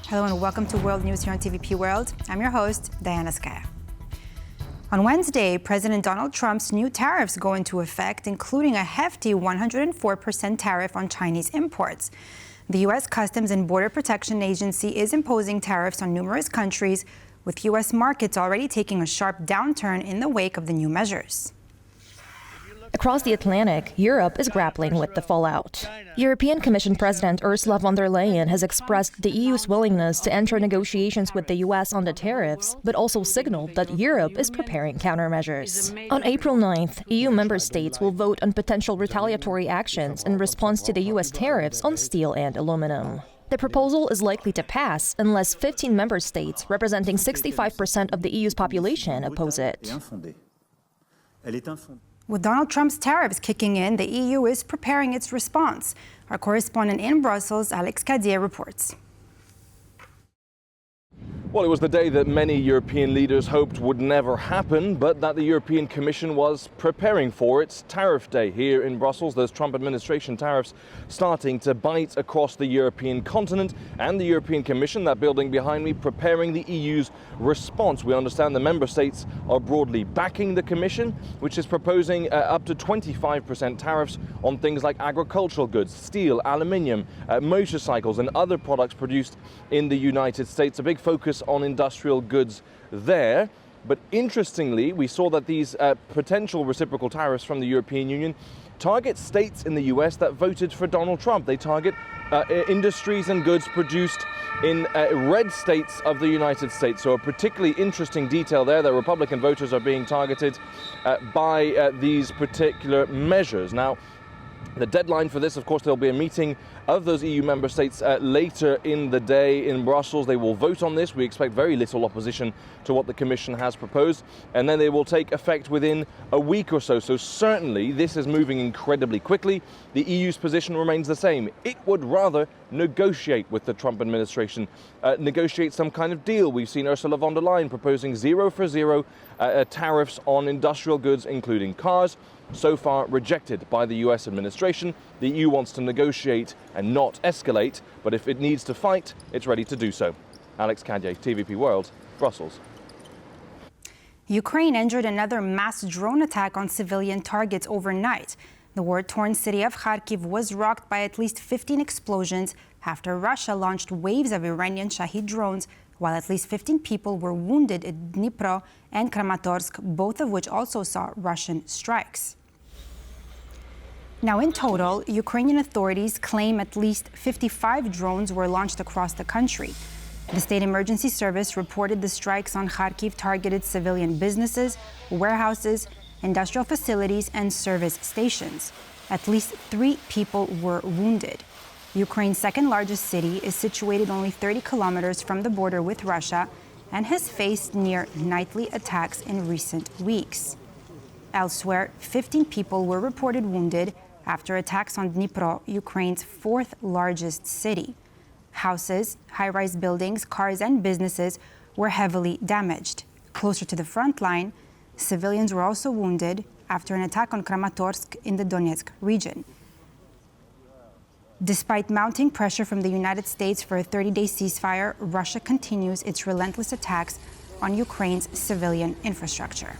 Hello and welcome to World News here on TVP World. I'm your host, Diana Skaya. On Wednesday, President Donald Trump's new tariffs go into effect, including a hefty 104% tariff on Chinese imports. The U.S. Customs and Border Protection Agency is imposing tariffs on numerous countries, with U.S. markets already taking a sharp downturn in the wake of the new measures. Across the Atlantic, Europe is grappling with the fallout. European Commission President Ursula von der Leyen has expressed the EU's willingness to enter negotiations with the US on the tariffs, but also signaled that Europe is preparing countermeasures. On April 9th, EU member states will vote on potential retaliatory actions in response to the US tariffs on steel and aluminum. The proposal is likely to pass unless 15 member states, representing 65% of the EU's population, oppose it. With Donald Trump's tariffs kicking in, the EU is preparing its response. Our correspondent in Brussels, Alex Cadier, reports. Well, it was the day that many European leaders hoped would never happen, but that the European Commission was preparing for. Its tariff day here in Brussels. Those Trump administration tariffs starting to bite across the European continent, and the European Commission, that building behind me, preparing the EU's response. We understand the member states are broadly backing the Commission, which is proposing up to 25% tariffs on things like agricultural goods, steel, aluminium, motorcycles and other products produced in the United States. A big focus on industrial goods there. But interestingly, we saw that these potential reciprocal tariffs from the European Union target states in the US that voted for Donald Trump. They target industries and goods produced in red states of the United States. So a particularly interesting detail there that Republican voters are being targeted by these particular measures. Now, the deadline for this, of course, there'll be a meeting of those EU member states later in the day in Brussels. They will vote on this. We expect very little opposition to what the Commission has proposed, and then they will take effect within a week or so. So certainly this is moving incredibly quickly. The EU's position remains the same. It would rather negotiate with the Trump administration, negotiate some kind of deal. We've seen Ursula von der Leyen proposing 0 for 0 tariffs on industrial goods, including cars. So far rejected by the US administration. The EU wants to negotiate and not escalate, but if it needs to fight, it's ready to do so. Alex Cadier, TVP World, Brussels. Ukraine injured another mass drone attack on civilian targets overnight. The war-torn city of Kharkiv was rocked by at least 15 explosions after Russia launched waves of Iranian Shahed drones, while at least 15 people were wounded at Dnipro and Kramatorsk, both of which also saw Russian strikes. Now, in total, Ukrainian authorities claim at least 55 drones were launched across the country. The State Emergency Service reported the strikes on Kharkiv targeted civilian businesses, warehouses, industrial facilities, and service stations. At least 3 people were wounded. Ukraine's second largest city is situated only 30 kilometers from the border with Russia and has faced near nightly attacks in recent weeks. Elsewhere, 15 people were reported wounded after attacks on Dnipro, Ukraine's 4th largest city. Houses, high-rise buildings, cars, and businesses were heavily damaged. Closer to the front line, civilians were also wounded after an attack on Kramatorsk in the Donetsk region. Despite mounting pressure from the United States for a 30-day ceasefire, Russia continues its relentless attacks on Ukraine's civilian infrastructure.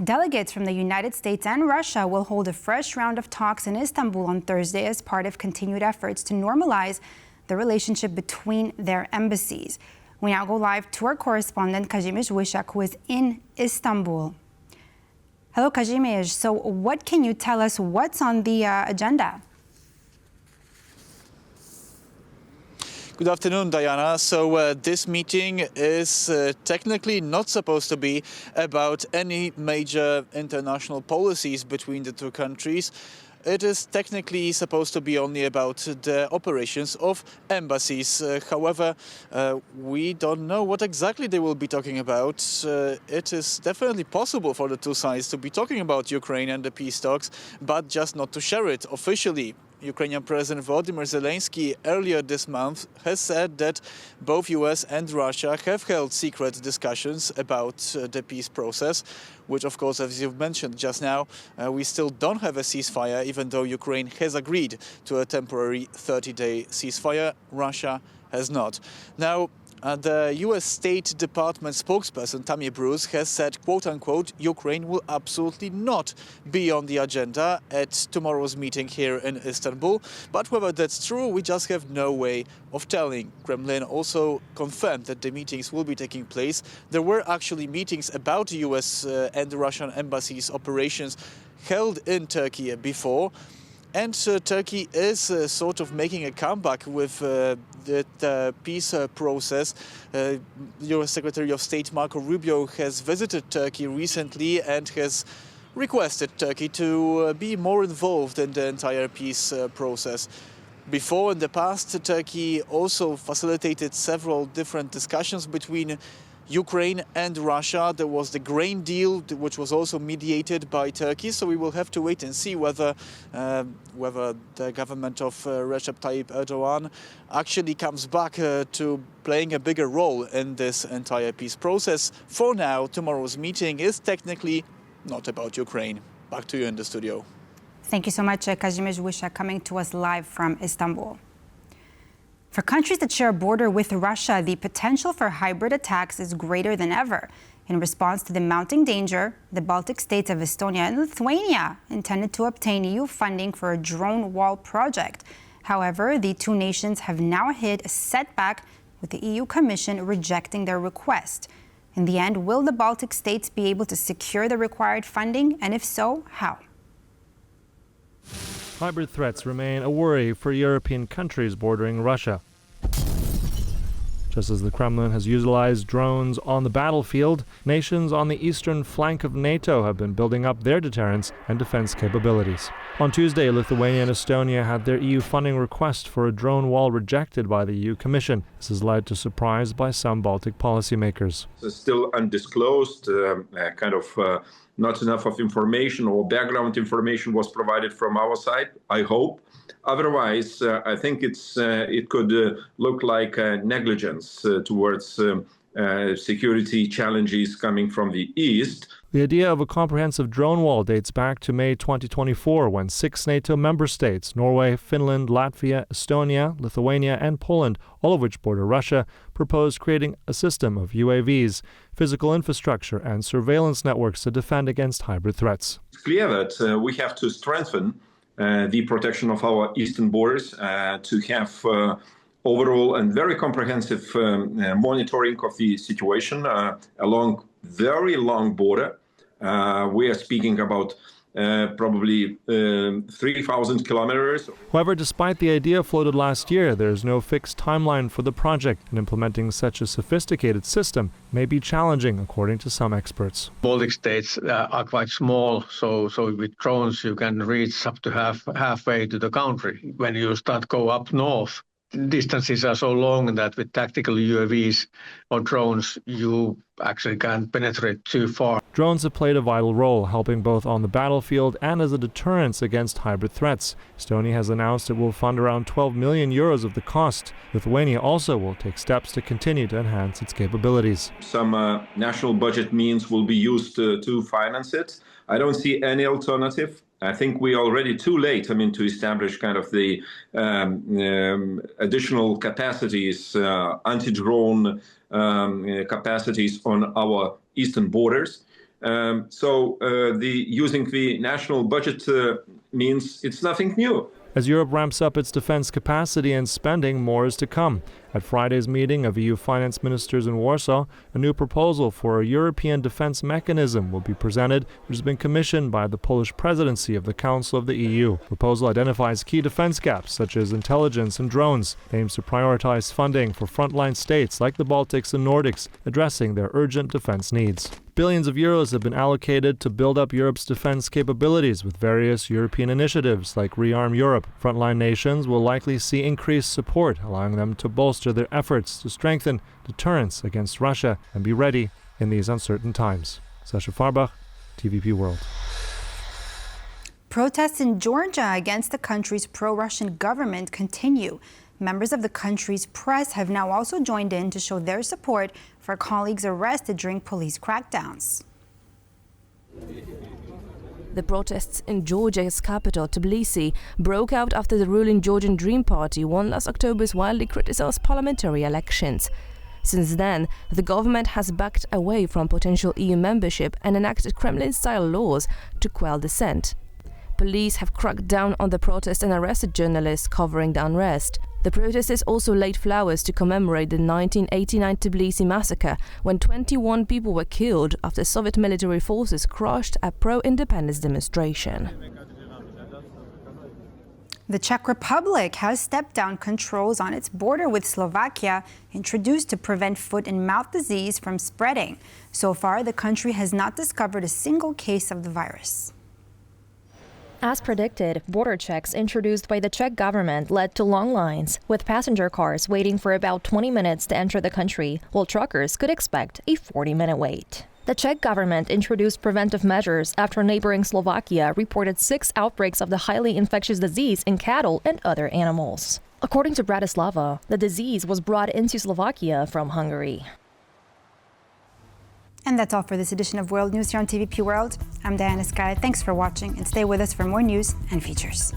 Delegates from the United States and Russia will hold a fresh round of talks in Istanbul on Thursday as part of continued efforts to normalize the relationship between their embassies. We now go live to our correspondent, Kazimierz Wysiak, who is in Istanbul. Hello, Kazimierz. So what can you tell us? What's on the agenda? Good afternoon, Diana. So this meeting is technically not supposed to be about any major international policies between the two countries. It is technically supposed to be only about the operations of embassies. However, we don't know what exactly they will be talking about. It is definitely possible for the two sides to be talking about Ukraine and the peace talks, but just not to share it officially. Ukrainian President Volodymyr Zelensky earlier this month has said that both US and Russia have held secret discussions about the peace process, which of course, as you've mentioned just now, we still don't have a ceasefire, even though Ukraine has agreed to a temporary 30-day ceasefire. Russia has not. Now, the US State Department spokesperson Tammy Bruce has said, quote-unquote, Ukraine will absolutely not be on the agenda at tomorrow's meeting here in Istanbul. But whether that's true, we just have no way of telling. Kremlin also confirmed that the meetings will be taking place. There were actually meetings about the US and the Russian embassy's operations held in Turkey before. And Turkey is sort of making a comeback with the peace process. US Secretary of State Marco Rubio has visited Turkey recently and has requested Turkey to be more involved in the entire peace process. Before, in the past, Turkey also facilitated several different discussions between Ukraine and Russia. There was the grain deal, which was also mediated by Turkey. So we will have to wait and see whether the government of Recep Tayyip Erdogan actually comes back to playing a bigger role in this entire peace process. For now, tomorrow's meeting is technically not about Ukraine. Back to you in the studio. Thank you so much, Kazimierz Wisza, coming to us live from Istanbul. For countries that share a border with Russia, the potential for hybrid attacks is greater than ever. In response to the mounting danger, the Baltic states of Estonia and Lithuania intended to obtain EU funding for a drone wall project. However, the two nations have now hit a setback, with the EU Commission rejecting their request. In the end, will the Baltic states be able to secure the required funding? And if so, how? Hybrid threats remain a worry for European countries bordering Russia. Just as the Kremlin has utilized drones on the battlefield, nations on the eastern flank of NATO have been building up their deterrence and defense capabilities. On Tuesday, Lithuania and Estonia had their EU funding request for a drone wall rejected by the EU Commission. This has led to surprise by some Baltic policymakers. It's still undisclosed, not enough of information or background information was provided from our side, I hope. Otherwise, I think it could look like negligence towards security challenges coming from the east. The idea of a comprehensive drone wall dates back to May 2024, when 6 NATO member states, Norway, Finland, Latvia, Estonia, Lithuania, and Poland, all of which border Russia, proposed creating a system of UAVs, physical infrastructure, and surveillance networks to defend against hybrid threats. It's clear that we have to strengthen the protection of our eastern borders, to have overall and very comprehensive monitoring of the situation along very long border. We are speaking about probably 3,000 kilometers. However, despite the idea floated last year, there is no fixed timeline for the project, and implementing such a sophisticated system may be challenging, according to some experts. Baltic states are quite small, so with drones you can reach up to halfway to the country. When you start go up north, distances are so long that with tactical UAVs or drones, you actually can't penetrate too far. Drones have played a vital role, helping both on the battlefield and as a deterrence against hybrid threats. Estonia has announced it will fund around 12 million euros of the cost. Lithuania also will take steps to continue to enhance its capabilities. Some national budget means will be used to finance it. I don't see any alternative. I think we are already too late, to establish kind of the additional capacities, anti-drone capacities on our eastern borders. Using the national budget means it's nothing new. As Europe ramps up its defense capacity and spending, more is to come. At Friday's meeting of EU finance ministers in Warsaw, a new proposal for a European defense mechanism will be presented, which has been commissioned by the Polish presidency of the Council of the EU. The proposal identifies key defense gaps, such as intelligence and drones. It aims to prioritize funding for frontline states like the Baltics and Nordics, addressing their urgent defense needs. Billions of euros have been allocated to build up Europe's defense capabilities with various European initiatives like Rearm Europe. Frontline nations will likely see increased support, allowing them to bolster their efforts to strengthen deterrence against Russia and be ready in these uncertain times. Sasha Farbach, TVP World. Protests in Georgia against the country's pro-Russian government continue. Members of the country's press have now also joined in to show their support for colleagues arrested during police crackdowns. The protests in Georgia's capital, Tbilisi, broke out after the ruling Georgian Dream Party won last October's widely criticized parliamentary elections. Since then, the government has backed away from potential EU membership and enacted Kremlin-style laws to quell dissent. Police have cracked down on the protest and arrested journalists covering the unrest. The protesters also laid flowers to commemorate the 1989 Tbilisi massacre, when 21 people were killed after Soviet military forces crushed a pro-independence demonstration. The Czech Republic has stepped down controls on its border with Slovakia, introduced to prevent foot and mouth disease from spreading. So far, the country has not discovered a single case of the virus. As predicted, border checks introduced by the Czech government led to long lines, with passenger cars waiting for about 20 minutes to enter the country, while truckers could expect a 40-minute wait. The Czech government introduced preventive measures after neighboring Slovakia reported 6 outbreaks of the highly infectious disease in cattle and other animals. According to Bratislava, the disease was brought into Slovakia from Hungary. And that's all for this edition of World News here on TVP World. I'm Diana Sky. Thanks for watching, and stay with us for more news and features.